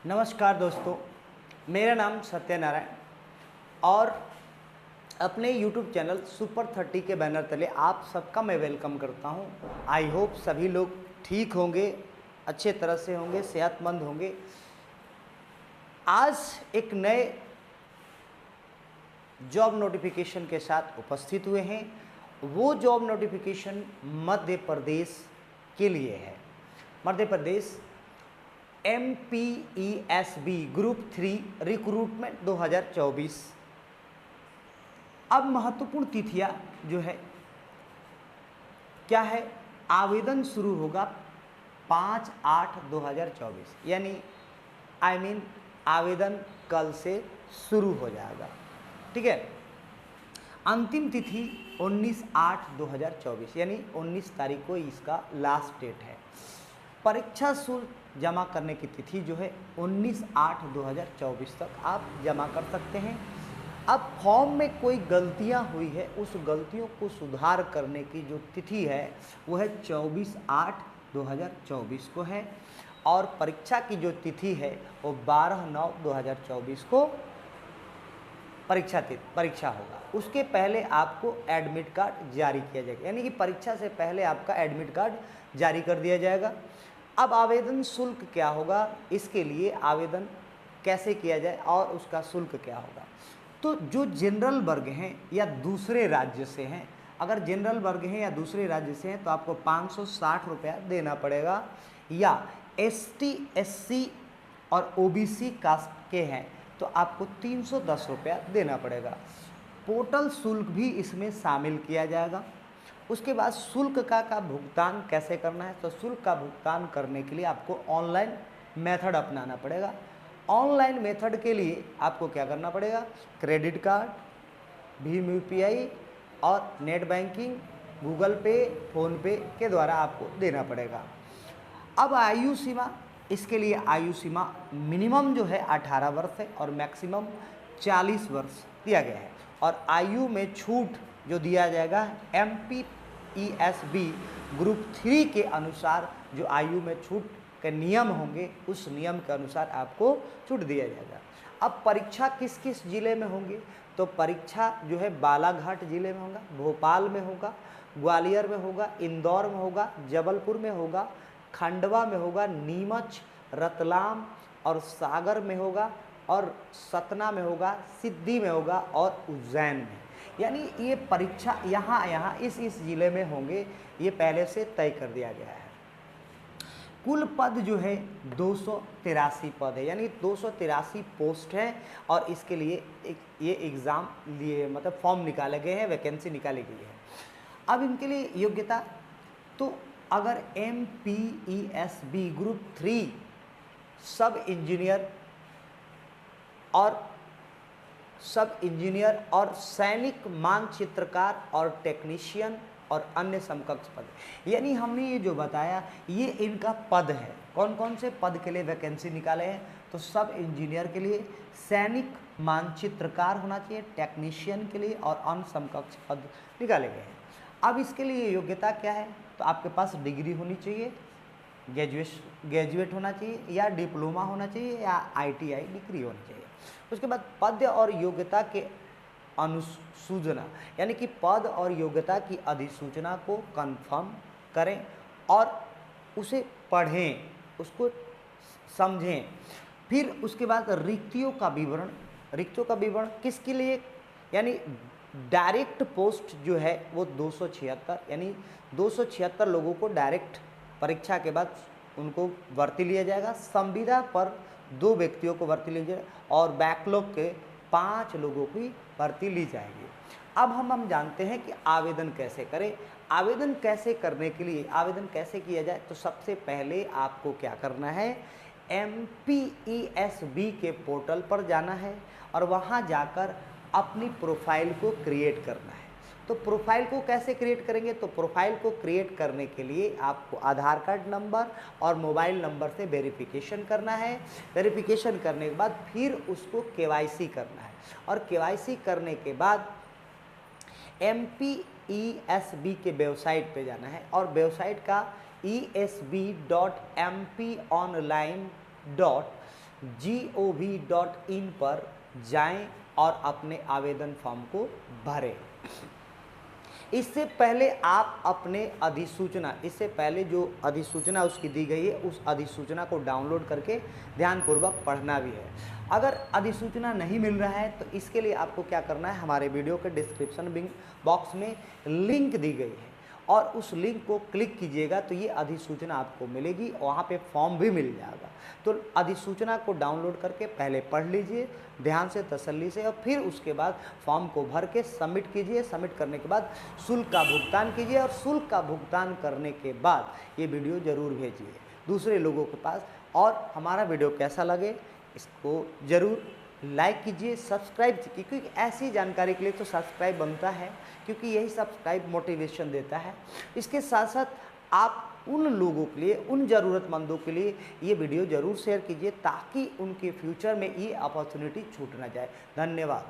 नमस्कार दोस्तों, मेरा नाम सत्यनारायण और अपने YouTube चैनल सुपर 30 के बैनर तले आप सबका मैं वेलकम करता हूं। आई होप सभी लोग ठीक होंगे, अच्छे तरह से होंगे, सेहतमंद होंगे। आज एक नए जॉब नोटिफिकेशन के साथ उपस्थित हुए हैं। वो जॉब नोटिफिकेशन मध्य प्रदेश के लिए है। Madhya Pradesh MPESB group 3 recruitment 2024। अब महत्वपूर्ण तिथियां जो है क्या है, आवेदन शुरू होगा 5/8/2024, यानी आवेदन कल से शुरू हो जाएगा। ठीक है। अंतिम तिथि 19/8/2024, यानी 19 तारीख को इसका लास्ट डेट है। परीक्षा शुल्क जमा करने की तिथि जो है 19/8/2024 तक आप जमा कर सकते हैं। अब फॉर्म में कोई गलतियां हुई है, उस गलतियों को सुधार करने की जो तिथि है वो है 24/8/2024 को है, और परीक्षा की जो तिथि है वो 12/9/2024 को परीक्षा होगा। उसके पहले आपको एडमिट कार्ड जारी किया जाएगा, यानी कि परीक्षा से पहले आपका एडमिट कार्ड जारी कर दिया जाएगा। अब आवेदन शुल्क क्या होगा, इसके लिए आवेदन कैसे किया जाए और उसका शुल्क क्या होगा। तो जो जनरल वर्ग हैं या दूसरे राज्य से हैं, अगर जनरल वर्ग हैं या दूसरे राज्य से हैं तो आपको 560 रुपया देना पड़ेगा, या ST SC और OBC कास्ट के हैं तो आपको 310 रुपया देना पड़ेगा। पोर्टल शुल्क भी इसमें शामिल किया जाएगा। उसके बाद शुल्क का भुगतान कैसे करना है, तो शुल्क का भुगतान करने के लिए आपको ऑनलाइन मेथड अपनाना पड़ेगा। ऑनलाइन मेथड के लिए आपको क्या करना पड़ेगा, क्रेडिट कार्ड, भीम UPI और नेट बैंकिंग, गूगल पे, फ़ोन पे के द्वारा आपको देना पड़ेगा। अब आयु सीमा, इसके लिए आयु सीमा मिनिमम जो है 18 वर्ष है और मैक्सिमम 40 वर्ष दिया गया है। और आयु में छूट जो दिया जाएगा MPESB ग्रुप 3 के अनुसार, जो आयु में छूट के नियम होंगे उस नियम के अनुसार आपको छूट दिया जाएगा। अब परीक्षा किस किस ज़िले में होंगी, तो परीक्षा जो है बालाघाट ज़िले में होगा, भोपाल में होगा, ग्वालियर में होगा, इंदौर में होगा, जबलपुर में होगा, खंडवा में होगा, नीमच, रतलाम और सागर में होगा, और सतना में होगा, सिद्धि में होगा और उज्जैन में। यानी ये परीक्षा यहाँ इस ज़िले में होंगे, ये पहले से तय कर दिया गया है। कुल पद जो है 283 पद है, यानी 283 पोस्ट है, और इसके लिए ये एग्ज़ाम लिए मतलब फॉर्म निकाले गए हैं, वैकेंसी निकाली गई है। अब इनके लिए योग्यता, तो अगर MPESB ग्रुप 3 सब इंजीनियर और सैनिक मानचित्रकार और टेक्नीशियन और अन्य समकक्ष पद, यानी हमने ये जो बताया ये इनका पद है। कौन कौन से पद के लिए वैकेंसी निकाले हैं, तो सब इंजीनियर के लिए, सैनिक मानचित्रकार होना चाहिए, टेक्नीशियन के लिए, और अन्य समकक्ष पद निकाले गए हैं। अब इसके लिए योग्यता क्या है, तो आपके पास डिग्री होनी चाहिए, ग्रेजुएट होना चाहिए, या डिप्लोमा होना चाहिए, या ITI डिग्री होनी चाहिए। उसके बाद पद और योग्यता के अनुसूचना, यानी कि पद और योग्यता की अधिसूचना को कंफर्म करें और उसे पढ़ें, उसको समझें। फिर उसके बाद रिक्तियों का विवरण किसके लिए, यानी डायरेक्ट पोस्ट जो है वो 276, यानी 276 लोगों को डायरेक्ट परीक्षा के बाद उनको भर्ती लिया जाएगा। संविदा पर 2 व्यक्तियों को भर्ती लिया जाएगा, और बैकलॉग के 5 लोगों की भर्ती ली जाएगी। अब हम जानते हैं कि आवेदन कैसे करें। आवेदन कैसे करने के लिए, आवेदन कैसे किया जाए, तो सबसे पहले आपको क्या करना है, MPESB के पोर्टल पर जाना है और वहाँ जाकर अपनी प्रोफाइल को क्रिएट करना है। तो प्रोफाइल को कैसे क्रिएट करेंगे, तो प्रोफाइल को क्रिएट करने के लिए आपको आधार कार्ड नंबर और मोबाइल नंबर से वेरिफिकेशन करना है। वेरिफिकेशन करने के बाद फिर उसको KYC करना है, और KYC करने के बाद MPESB के वेबसाइट पे जाना है, और वेबसाइट का esb.mponline gov.in पर जाएं और अपने आवेदन फॉर्म को भरें। इससे पहले आप अपने अधिसूचना, इससे पहले जो अधिसूचना उसकी दी गई है उस अधिसूचना को डाउनलोड करके ध्यानपूर्वक पढ़ना भी है। अगर अधिसूचना नहीं मिल रहा है तो इसके लिए आपको क्या करना है, हमारे वीडियो के डिस्क्रिप्शन बॉक्स में लिंक दी गई है और उस लिंक को क्लिक कीजिएगा तो ये अधिसूचना आपको मिलेगी, वहाँ पे फॉर्म भी मिल जाएगा। तो अधिसूचना को डाउनलोड करके पहले पढ़ लीजिए ध्यान से, तसल्ली से, और फिर उसके बाद फॉर्म को भर के सबमिट कीजिए। सबमिट करने के बाद शुल्क का भुगतान कीजिए और शुल्क का भुगतान करने के बाद ये वीडियो ज़रूर भेजिए दूसरे लोगों के पास। और हमारा वीडियो कैसा लगे इसको ज़रूर लाइक कीजिए, सब्सक्राइब कीजिए, क्योंकि ऐसी जानकारी के लिए तो सब्सक्राइब बनता है, क्योंकि यही सब्सक्राइब मोटिवेशन देता है। इसके साथ साथ आप उन लोगों के लिए, उन ज़रूरतमंदों के लिए ये वीडियो ज़रूर शेयर कीजिए ताकि उनके फ्यूचर में ये अपॉर्चुनिटी छूट ना जाए। धन्यवाद।